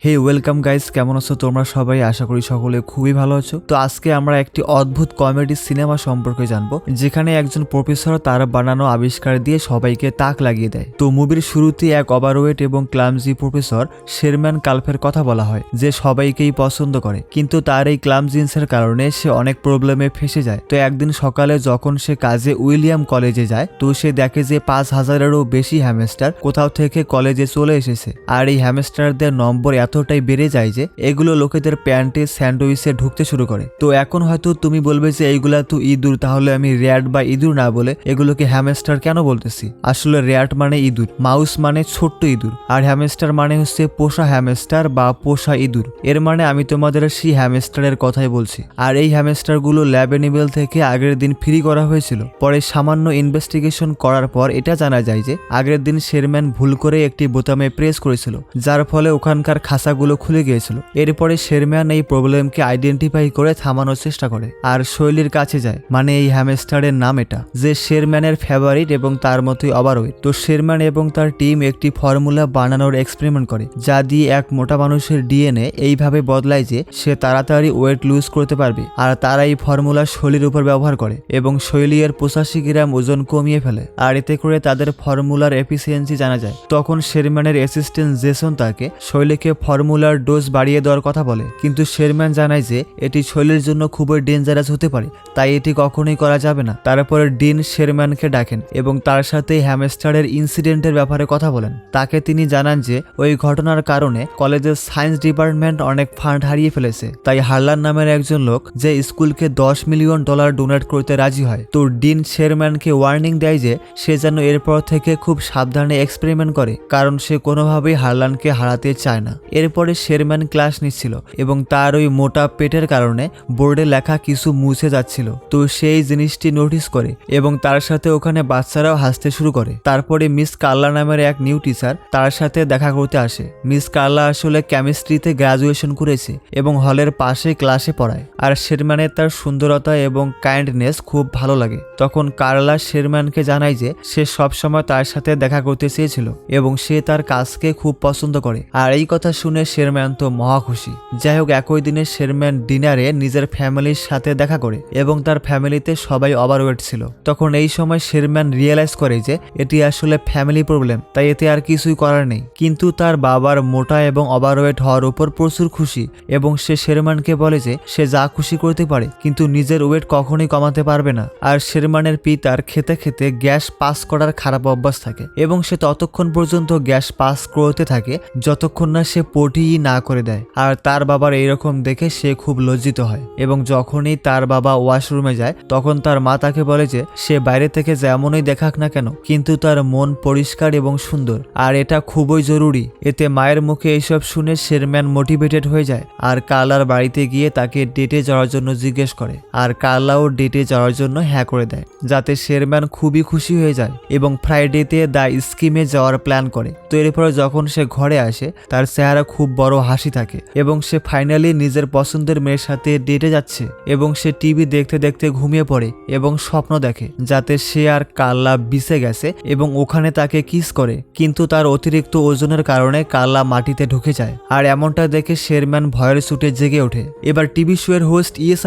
হে welcome guys, কেমন আছো তোমরা সবাই? আশা করি সকলে খুবই ভালো আছো। তো আজকে আমরা একটি অদ্ভুত কমেডি সিনেমা সম্পর্কে জানবো, যেখানে একজন প্রফেসর তার বানানো আবিষ্কার দিয়ে সবাইকে তাক লাগিয়ে দেয়। তো মুভির শুরুতে এক ওভারওয়েট এবং ক্লামজি প্রফেসর শেরম্যান কালফের কথা বলা হয়, যে সবাইকেই পছন্দ করে, কিন্তু তার এই ক্লামজিন্সের কারণে সে অনেক প্রবলেমে ফেসে যায়। তো একদিন সকালে যখন সে কাজে উইলিয়াম কলেজে যায়, তো সে দেখে যে 5000-এরও বেশি হ্যামস্টার কোথাও থেকে কলেজে চলে এসেছে। আর এই হ্যামস্টারদের নম্বর এতটাই বেড়ে যায় যে এগুলো লোকেদের প্যান্টে স্যান্ডউইচে ঢুকতে শুরু করে। তো এখন হয়তো তুমি বলবে যে এইগুলা তো ইঁদুর, তাহলে আমি র্যাট বা ইঁদুর না বলে এগুলোকে হ্যামস্টার কেন বলতেছি? আসলে র্যাট মানে ইঁদুর, মাউস মানে ছোট্ট ইঁদুর, আর হ্যামস্টার মানে হচ্ছে পোষা হ্যামস্টার বা পোষা ইঁদুর। এর মানে আমি তোমাদের সেই হ্যামস্টারের কথাই বলছি। আর এই হ্যামস্টারগুলো ল্যাবেনিবেল থেকে আগের দিন ফ্রি করা হয়েছিল। পরে সামান্য ইনভেস্টিগেশন করার পর এটা জানা যায় যে আগের দিন শেরম্যান ভুল করে একটি বোতামে প্রেস করেছিল, যার ফলে ওখানকার খাঁচাগুলো খুলে গিয়েছিল। এরপরে শেরম্যান এই প্রবলেমকে আইডেন্টিফাই করে থামানোর চেষ্টা করে আর শৈলীর কাছে যায়, মানে এই হ্যামস্টারের নাম এটা, যে শেরম্যানের ফেভারিট এবং তার মতোই ওভারওয়েট। তো শেরম্যান এবং তার টিম একটি ফর্মুলা বানানোর এক্সপেরিমেন্ট করে, যা দিয়ে এক মোটা মানুষের ডিএনএ এইভাবে বদলায় যে সে তাড়াতাড়ি ওয়েট লুজ করতে পারবে। আর তারা এই ফর্মুলা শৈলীর উপর ব্যবহার করে এবং শৈলী এর 85 গ্রাম ওজন কমিয়ে ফেলে। আর এতে করে তাদের ফর্মুলার এফিসিয়েন্সি জানা যায়। তখন শেরম্যানের অ্যাসিস্ট্যান্ট জেসন তাকে শৈলীকে ফর্মুলার ডোজ বাড়িয়ে দেওয়ার কথা বলে, কিন্তু শেরম্যান জানায় যে এটি শৈলীর জন্য খুবই ডেঞ্জারাস হতে পারে, তাই এটি কখনোই করা যাবে না। তারপরে ডিন শেরম্যানকে ডাকেন এবং তার সাথে হ্যামস্টারের ইনসিডেন্টের ব্যাপারে কথা বলেন। তাকে তিনি জানান যে ওই ঘটনার কারণে কলেজের সায়েন্স ডিপার্টমেন্ট অনেক ফান্ড হারিয়ে ফেলেছে, তাই হার্লান নামের একজন লোক যে স্কুলকে $10 মিলিয়ন ডোনেট করতে রাজি হয়। তো ডিন শেরম্যানকে ওয়ার্নিং দেয় যে সে যেন এরপর থেকে খুব সাবধানে এক্সপেরিমেন্ট করে, কারণ সে কোনোভাবেই হার্লানকে হারাতে চায় না। এরপরে শেরম্যান ক্লাস নিচ্ছিল এবং তার ওই মোটা পেটের কারণে বোর্ডে লেখা কিছু মুছে যাচ্ছিল। তো সেই জিনিসটি নোটিস করে এবং তার সাথে ওখানে বাচ্চারাও হাসতে শুরু করে। তারপরে মিস কার্লা নামের এক নিউ টিচার তার সাথে দেখা করতে আসে। মিস কার্লা আসলে কেমিস্ট্রিতে গ্রাজুয়েশন করেছে এবং হলের পাশে ক্লাসে পড়ায়। আর শেরম্যানের তার সুন্দরতা এবং কাইন্ডনেস খুব ভালো লাগে। তখন কার্লা শেরম্যানকে জানায় যে সে সবসময় তার সাথে দেখা করতে চেয়েছিল এবং সে তার কাজকে খুব পছন্দ করে। আর এই কথা শুনে শেরম্যান তো মহা খুশি। যাই হোক, একই দিনে শেরম্যান ডিনারে নিজের ফ্যামিলির সাথে দেখা করে এবং তার ফ্যামিলিতে সবাই ওভারওয়েট ছিল। তখন এই সময় শেরম্যান রিয়েলাইজ করে যে এটি আসলে ফ্যামিলি প্রবলেম, তাই এতে আর কিছুই করার নেই। কিন্তু তার বাবার মোটা এবং ওভারওয়েট হওয়ার উপর প্রচুর খুশি এবং সে শেরম্যানকে বলে যে সে যা খুশি করতে পারে, কিন্তু নিজের ওয়েট কখনোই কমাতে পারবে না। আর শেরম্যানের পিতার খেতে খেতে গ্যাস পাস করার খারাপ অভ্যাস থাকে এবং সে ততক্ষণ পর্যন্ত গ্যাস পাস করতে থাকে যতক্ষণ না সে পটি না করে দেয়। আর তার বাবার এইরকম দেখে সে খুব লজ্জিত হয় এবং যখনই তার বাবা ওয়াশরুমে যায় তখন তার মা তাকে বলে যে সে বাইরে থেকে যেমনই দেখাক না কেন, কিন্তু তার মন পরিষ্কার এবং সুন্দর, আর এটা খুবই জরুরি। এতে মায়ের মুখে এইসব শুনে শেরম্যান মোটিভেটেড হয়ে যায় আর কার্লার বাড়িতে গিয়ে তাকে ডেটে যাওয়ার জন্য জিজ্ঞেস করে। আর কার্লাও ডেটে যাওয়ার জন্য হ্যাঁ করে দেয়, যাতে শেরম্যান খুবই খুশি হয়ে যায় এবং ফ্রাইডেতে দ্য স্কিমে যাওয়ার প্ল্যান করে। তো এরপরে যখন সে ঘরে আসে তার চেহারা খুব বড় হাসি থাকে এবং সে ফাইনালি নিজের পছন্দের মেয়ের সাথে ডেটে যাচ্ছে। এবং সে টিভি দেখতে দেখতে ঘুমিয়ে পড়ে এবং স্বপ্ন দেখে যাতে সে আর কার্লা বিছে গেছে এবং ওখানে তাকে কিস করে, কিন্তু তার অতিরিক্ত ওজনের কারণে কার্লা মাটিতে ঢুকে যায়। আর এমনটা দেখে শেরম্যান ভয়ের ছুটে জেগে ওঠে। এবার টিভি শো এর হোস্ট ইয়েস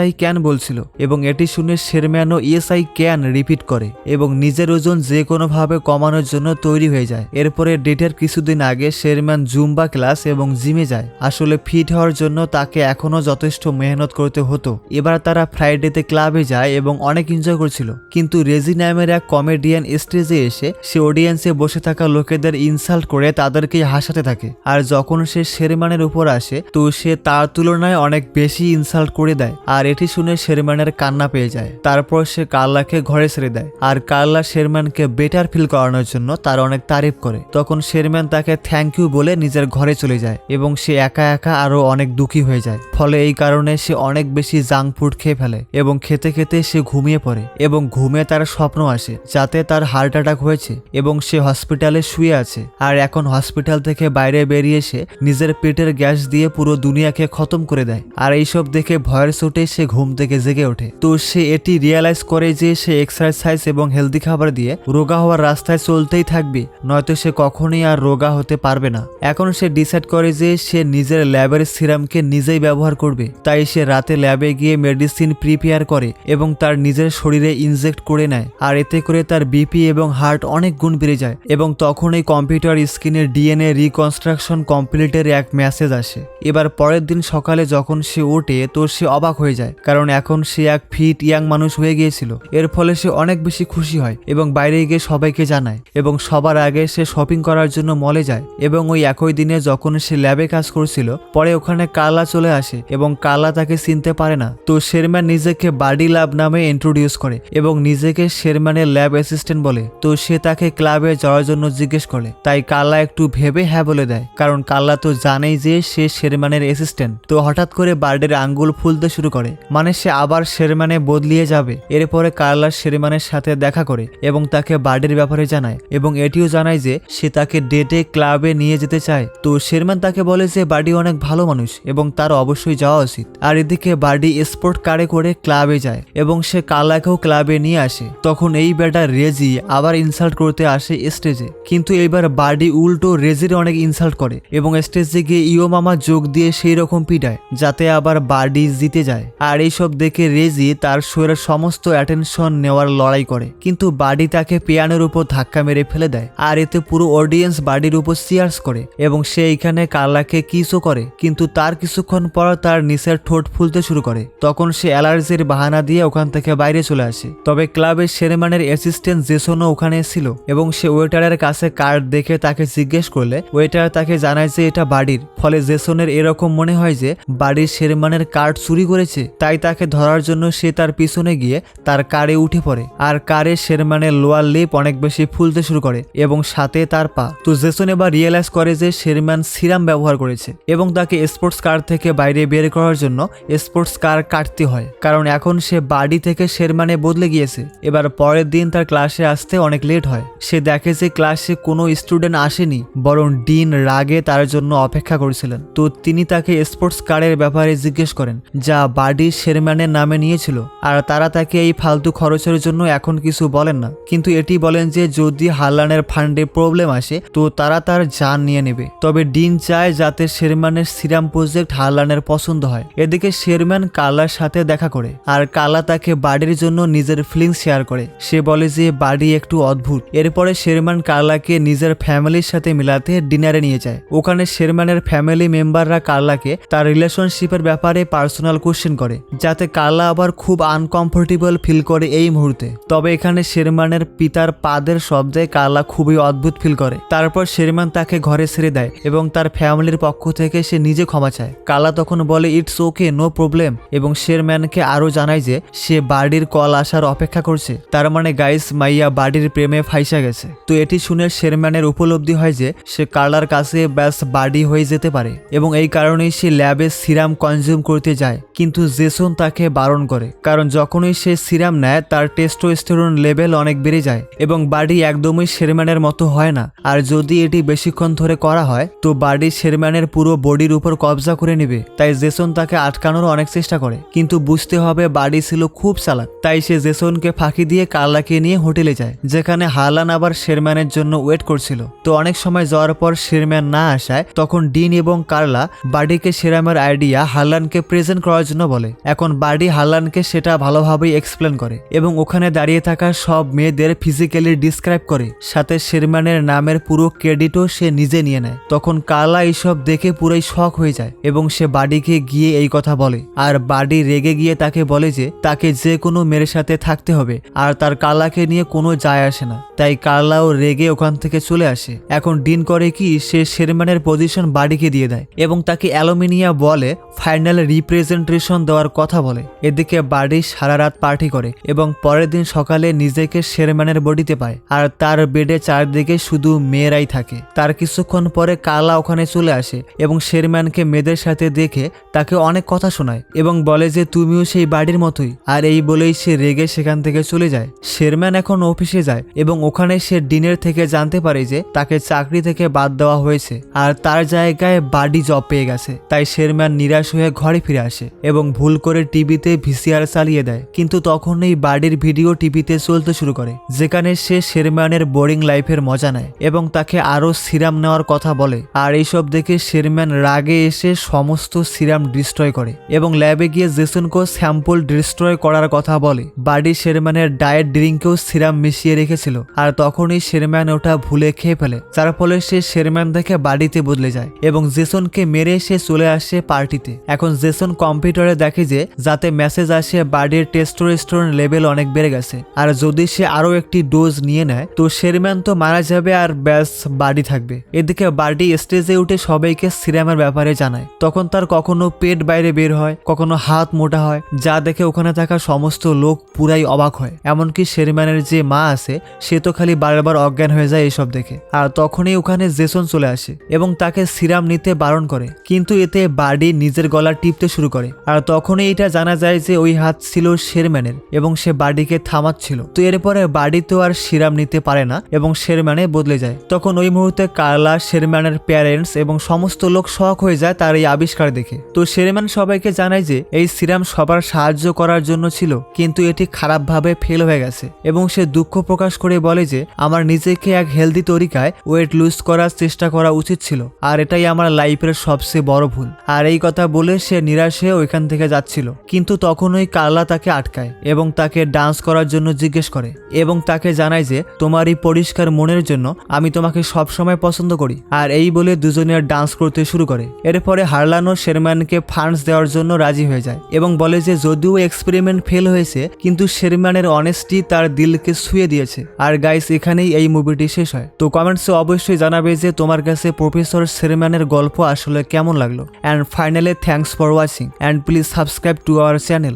আই ক্যান বলছিল এবং এটি শুনে শেরম্যানও ইয়েস আই ক্যান রিপিট করে এবং নিজের ওজন যে কোনোভাবে কমানোর জন্য তৈরি হয়ে যায়। এরপরে ডেটের কিছুদিন আগে শেরম্যান জুম্বা ক্লাস এবং জিমে যায়। আসলে ফিট হওয়ার জন্য তাকে এখনো যথেষ্ট মেহনত করতে হতো। এবার তারা ফ্রাইডেতে ক্লাবে যায় এবং অনেক এনজয় করছিল, কিন্তু রেজি নামের এক কমেডিয়ান স্টেজে এসে সে অডিয়েন্সে বসে থাকা লোকেদের ইনসাল্ট করে তাদেরকেই হাসাতে থাকে। আর যখন সে শেরম্যানের উপর আসে তো সে তার তুলনায় অনেক বেশি ইনসাল্ট করে দেয়। আর এটি শুনে শেরম্যানের কান্না পেয়ে যায়। তারপর সে কার্লাকে ঘরে ছেড়ে দেয় আর কার্লা শেরম্যানকে বেটার ফিল করানোর জন্য তার অনেক তারিফ করে। তখন শেরম্যান তাকে থ্যাংক ইউ বলে নিজের ঘরে চলে যায় এবং সে একা একা আরো অনেক দুঃখী হয়ে যায়। ফলে এই কারণে সে অনেক বেশি জাঙ্ক ফুড খেয়ে ফেলে এবং খেতে খেতে সে ঘুমিয়ে পড়ে এবং ঘুমে তার স্বপ্ন আসে যাতে তার হার্ট অ্যাটাক হয়েছে এবং সে হসপিটালে শুয়ে আছে। আর এখন হসপিটাল থেকে বাইরে বেরিয়ে সে নিজের পেটের গ্যাস দিয়ে পুরো দুনিয়াকে খতম করে দেয়। আর এইসব দেখে ভয়ের চোটে সে ঘুম থেকে জেগে ওঠে। তো সে এটি রিয়েলাইজ করে যে সে এক্সারসাইজ এবং হেলদি খাবার দিয়ে রোগা হওয়ার রাস্তায় চলতেই থাকবে, নয়তো সে কখনোই আর রোগা হতে পারবে না। এক এখন সে ডিসাইড করে যে সে নিজের ল্যাবের সিরামকে নিজেই ব্যবহার করবে। তাই সে রাতে ল্যাবে গিয়ে মেডিসিন প্রিপেয়ার করে এবং তার নিজের শরীরে ইনজেক্ট করে নেয়। আর এতে করে তার বিপি এবং হার্ট অনেক গুণ বেড়ে যায়। এবং তখন এই কম্পিউটার স্ক্রিনের ডিএনএ রিকনস্ট্রাকশন কমপ্লিটের এক মেসেজ আসে। এবার পরের দিন সকালে যখন সে ওঠে তো সে অবাক হয়ে যায়, কারণ এখন সে এক ফিট ইয়াং মানুষ হয়ে গিয়েছিল। এর ফলে সে অনেক বেশি খুশি হয় এবং বাইরে গিয়ে সবাইকে জানায়। এবং সবার আগে সে শপিং করার জন্য মলে যায়। এবং ওই একই দিনে যখন সে ল্যাবে কাজ করছিল, পরে ওখানে কার্লা চলে আসে এবং কার্লা তাকে চিনতে পারে না। তো শেরম্যান নিজেকে বাডি ল্যাব নামে ইন্ট্রোডিউস করে এবং নিজেকে শেরম্যানের ল্যাব অ্যাসিস্ট্যান্ট বলে। তো সে তাকে ক্লাবে যাওয়ার জন্য জিজ্ঞেস করে। তাই কার্লা একটু ভেবে হ্যাঁ বলে দেয়, কারণ কার্লা তো জানেই যে সে শেরম্যানের অ্যাসিস্ট্যান্ট। তো হঠাৎ করে বার্ডের আঙ্গুল ফুলতে শুরু করে, মানে সে আবার শেরম্যানে বদলিয়ে যাবে। এরপরে কার্লা শেরম্যানের সাথে দেখা করে এবং তাকে বার্ডের ব্যাপারে জানায় এবং এটিও জানায় যে সে তাকে ডেটে ক্লাবে নিয়ে যেতে চায়। তো শেরম্যান তাকে বলে যে বার্ডি অনেক ভালো মানুষ এবং তার অবশ্যই যাওয়া উচিত। আর এদিকে বার্ডি স্পোর্ট কারে করে ক্লাবে যায় এবং সে কার্লাকেও ক্লাবে নিয়ে আসে। তখন এই বেটা রেজি আবার ইনসাল্ট করতে আসে স্টেজে, কিন্তু এবার বার্ডি উল্টো রেজির অনেক ইনসাল্ট করে এবং স্টেজে গিয়ে ইও মামা যোগ দিয়ে সেই রকম পিটায় যাতে আবার বার্ডি জিতে যায়। আর এইসব দেখে রেজি তার শোয়ের সমস্ত অ্যাটেনশন নেওয়ার লড়াই করে, কিন্তু বার্ডি তাকে পিয়ানোর উপর ধাক্কা মেরে ফেলে দেয়। আর এতে পুরো অডিয়েন্স বার্ডির উপর চিয়ার্স করে এবং সে এইখানে কার্লাকে কিসও করে, কিন্তু তার কিছুক্ষণ পর তার নিচের ঠোঁট ফুলতে শুরু করে। তখন সে অ্যালার্জির বাহানা দিয়ে ওখান থেকে বাইরে চলে আসে। তবে ক্লাবের শেরম্যানের অ্যাসিস্ট্যান্ট জেসনও ওখানে ছিল এবং সে ওয়েটারের কাছে কার্ড দেখে তাকে জিজ্ঞেস করলে ওয়েটার তাকে জানায় যে এটা বার্ডির। ফলে জেসনের এরকম মনে হয় যে বার্ডির শেরম্যানের কার্ড চুরি করেছে। তাই তাকে ধরার জন্য সে তার পিছনে গিয়ে তার কারে উঠে পড়ে। আর কারে শেরম্যানের লোয়ার লিপ অনেক বেশি ফুলতে শুরু করে এবং সাথে তার পা। তো জেসন এবার রিয়েলাইজ করে যে শেরম্যান সিরাম ব্যবহার করেছে এবং তাকে স্পোর্টস কার থেকে বাইরে বের করার জন্য স্পোর্টস কার কাটতে হয়, কারণ এখন সে বার্ডি থেকে শেরম্যানে বদলে গিয়েছে। এবার পরের দিন তার ক্লাসে আসতে অনেক লেট হয়। সে দেখে যে ক্লাসে কোনো স্টুডেন্ট আসেনি, বরং ডিন রাগে তার জন্য অপেক্ষা করেছিলেন। তো তিনি তাকে স্পোর্টস কারের ব্যাপারে জিজ্ঞেস করেন যা বার্ডি শেরম্যানের নামে নিয়েছিল। আর তারা তাকে এই ফালতু খরচের জন্য এখন কিছু বলেন না, কিন্তু এটি বলেন যে যদি হারলানের ফান্ডে প্রবলেম আসে তো তারা তার জান নিয়ে নেবে। তবে ডিন চায় যাতে শেরম্যানের সিরাম প্রজেক্ট হারলানের পছন্দ হয়। এদিকে শেরম্যান কার্লার সাথে দেখা করে আর কার্লা তাকে বার্ডির জন্য নিজের ফিলিংস শেয়ার করে। সে বলে যে বার্ডি একটু অদ্ভুত। এরপরে শেরম্যান কার্লাকে নিজের ফ্যামিলির সাথে মিলাতে ডিনারে নিয়ে যায়। ওখানে শেরম্যানের ফ্যামিলি মেম্বাররা কার্লাকে তার রিলেশনশিপের ব্যাপারে পার্সোনাল কোশ্চেন করে, যাতে কার্লা আবার খুব আনকমফোর্টেবল ফিল করে এই মুহূর্তে। তবে এখানে শেরম্যানের পিতার পাদের শব্দে কার্লা খুবই অদ্ভুত ফিল করে। তারপর শেরম্যান তাকে ঘরে ছেড়ে দেয় এবং তার ফ্যামিলির পক্ষ থেকে সে নিজে ক্ষমা চায়। কার্লা তখন বলে ইটস ওকে, নো প্রবলেম, এবং শেরম্যানকে আরো জানায় যে সে বার্ডির কল আসার অপেক্ষা করছে। তার মানে গাইস মাইয়া বার্ডির প্রেমে ফাইসা গেছে। তো এটি শুনে শেরম্যানের উপলব্ধি হয় যে সে কার্লার কাছে ব্যাস বার্ডি হয়ে যেতে পারে এবং এই কারণেই সে ল্যাবে সিরাম কনজিউম করতে যায়। কিন্তু জেসন তাকে বারণ করে, কারণ যখনই সে সিরাম নেয় তার টেস্টোস্টেরন লেভেল অনেক বেড়ে যায় এবং বার্ডি একদমই শেরম্যানের মতো হয় না। আর যদি এটি বেশিক্ষণ ধরে করা হয় তো বার্ডি শেরম্যানের পুরো বডির উপর কবজা করে নেবে। তাই জেসন তাকে আটকানোর অনেক চেষ্টা করে, কিন্তু বুঝতে হবে বার্ডি ছিল খুব চালাক। তাই সে জেসনকে ফাঁকি দিয়ে কার্লাকে নিয়ে হোটেলে যায়, যেখানে হারলান আবার শেরম্যানের জন্য ওয়েট করছিল। তো অনেক সময় যাওয়ার পর শেরম্যান না আসায় তখন ডিন এবং কার্লা বার্ডিকে সেরামের আইডিয়া হারলানকে প্রেজেন্ট করার জন্য বলে। এখন বার্ডি হারলানকে সেটা ভালোভাবেই এক্সপ্লেন করে এবং ওখানে দাঁড়িয়ে থাকা সব মেয়েদের ফিজিক্যালি ডিসক্রাইব করে, সাথে শেরম্যানের নামের পুরো ক্রেডিটও সে নিজে নিয়ে নেয়। তখন কার্লা এইসব দেখে পুরোই শক হয়ে যায় এবং সে বার্ডিকে গিয়ে এই কথা বলে। আর বার্ডি রেগে গিয়ে তাকে বলে যে তাকে যে কোনো মেয়ের সাথে থাকতে হবে আর তার কার্লাকে নিয়ে কোনো যায় আসে না। তাই কার্লাও রেগে ওখান থেকে চলে আসে। এখন ডিন করে কি, সে শেরম্যানের পজিশন বার্ডিকে দিয়ে দেয় এবং তাকে অ্যালুমিনিয়া বলে ফাইনাল রিপ্রেজেন্টেশন দেওয়ার কথা বলে। এদিকে বার্ডি সারা রাত পার্টি করে এবং পরের দিন সকালে নিজেকে শেরম্যানের বডিতে পায় আর তার বেডে চারদিকে শুধু মেয়েরাই থাকে। তার কিছুক্ষণ পরে কার্লা ওখানে চলে আসে এবং শেরম্যানকে মেয়েদের সাথে দেখে তাকে অনেক কথা শোনায় এবং বলে যে তুমিও সেই বার্ডির মতোই। আর এই বলেই সে রেগে সেখান থেকে চলে যায়। শেরম্যান এখন অফিসে যায় এবং ওখানে সে ডিনের থেকে জানতে পারে যে তাকে চাকরি থেকে বাদ দেওয়া হয়েছে আর তার জায়গায় বার্ডি জব পেয়ে গেছে। তাই শেরম্যান নিরাশ হয়ে ঘরে ফিরে আসে এবং ভুল করে টিভিতে ভিসিআর চালিয়ে দেয়, কিন্তু তখনই বার্ডির ভিডিও টিভিতে চলতে শুরু করে, যেখানে সে শেরম্যানের বোরিং লাইফের মজা নেয় এবং তাকে আরো সিরাম নেওয়ার কথা কথা বলে। আর এইসব দেখে শেরম্যান রাগে এসে সমস্ত সিরাম ডিস্ট্রয় করে এবং ল্যাবে গিয়ে জেসনকেও স্যাম্পল ডিস্ট্রয় করার কথা বলে। বাডি শেরম্যানের ডায়েট ড্রিঙ্কেও সিরাম মিশিয়ে রেখেছিল আর তখনই শেরম্যান ওটা ভুলে খেয়ে ফেলে, যার ফলে সে শেরম্যান দেখে বাড়িতে বদলে যায় এবং জেসনকে মেরে সে চলে আসে পার্টিতে। এখন জেসন কম্পিউটারে দেখে যে যাতে মেসেজ আসে বাডির টেস্টোস্টেরন লেভেল অনেক বেড়ে গেছে আর যদি সে আরো একটি ডোজ নিয়ে নেয় তো শেরম্যান তো মারা যাবে আর ব্যাস বাডি থাকবে। এদিকে বাডি স্টেজে উঠে সবাইকে সিরামের ব্যাপারে জানায়। তখন তার কখনো পেট বাইরে বের হয়, কখনো হাত মোটা হয়, যা দেখে ওখানে থাকা সমস্ত লোক পুরাই অবাক হয়। এমনকি শেরম্যানের যে মা আছে সে তো খালি বারবার অজ্ঞান হয়ে যায় এইসব দেখে। আর তখনই ওখানে জেসন চলে আসে এবং তাকে সিরাম নিতে বারণ করে, কিন্তু এতে বাডি নিজের গলা টিপতে শুরু করে। আর তখনই এটা জানা যায় যে ওই হাত ছিল শেরম্যানের এবং সে বাডিকে থামাচ্ছিল। তো এরপরে বাডি তো আর সিরাম নিতে পারে না এবং শেরম্যানে বদলে যায়। তখন ওই মুহূর্তে কার্লা, শেরম্যানের প্যারেন্টস এবং সমস্ত লোক শক হয়ে যায় তার এই আবিষ্কার দেখে। তো শেরম্যান সবাইকে জানায় যে এই সিরাম সবার সাহায্য করার জন্য ছিল, কিন্তু এটি খারাপভাবে ফেল হয়ে গেছে এবং সে দুঃখ প্রকাশ করে বলে যে আমার নিজেকে এক হেলদি তরিকায় ওয়েট লুজ করার চেষ্টা করা উচিত ছিল আর এটাই আমার লাইফের সবচেয়ে বড় ভুল। আর এই কথা বলে সে নিরাশ হয়ে ওইখান থেকে যাচ্ছিল, কিন্তু তখন ওই কার্লা তাকে আটকায় এবং তাকে ডান্স করার জন্য জিজ্ঞেস করে এবং তাকে জানায় যে তোমার এই পরিষ্কার মনের জন্য আমি তোমাকে সবসময় পছন্দ করি। আর এই বলে দুজনে ডান্স করতে শুরু করে। এরপরে হারলানো শেরম্যানকে ফান্ডস দেওয়ার জন্য রাজি হয়ে যায় এবং বলে যে যদিও এক্সপেরিমেন্ট ফেল হয়েছে কিন্তু শেরম্যানের অনেস্টি তার দিলকে ছুঁয়ে দিয়েছে। আর গাইস এখানেই এই মুভিটি শেষ হয়। তো কমেন্টসে অবশ্যই জানাবে যে তোমার কাছে প্রফেসর শেরম্যানের গল্প আসলে কেমন লাগলো। And finally thanks for watching and please subscribe to our channel.